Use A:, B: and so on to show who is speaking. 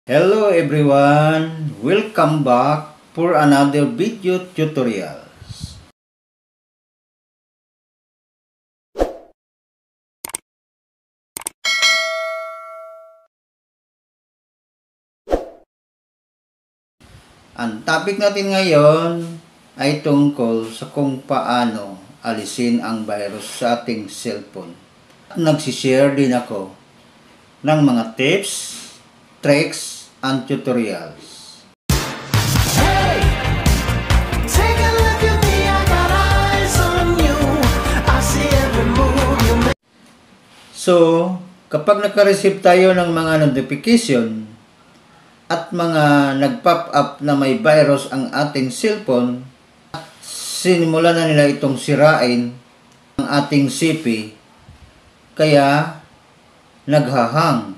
A: Hello everyone, welcome back for another video tutorial. Ang topic natin ngayon ay tungkol sa kung paano alisin ang virus sa ating cellphone. Nagsishare din ako ng mga tips, tricks, and tutorials. So, kapag naka-receive tayo ng mga notification at mga nag-pop up na may virus ang ating cellphone, sinimulan na nila itong sirain ang ating CP, kaya naghahang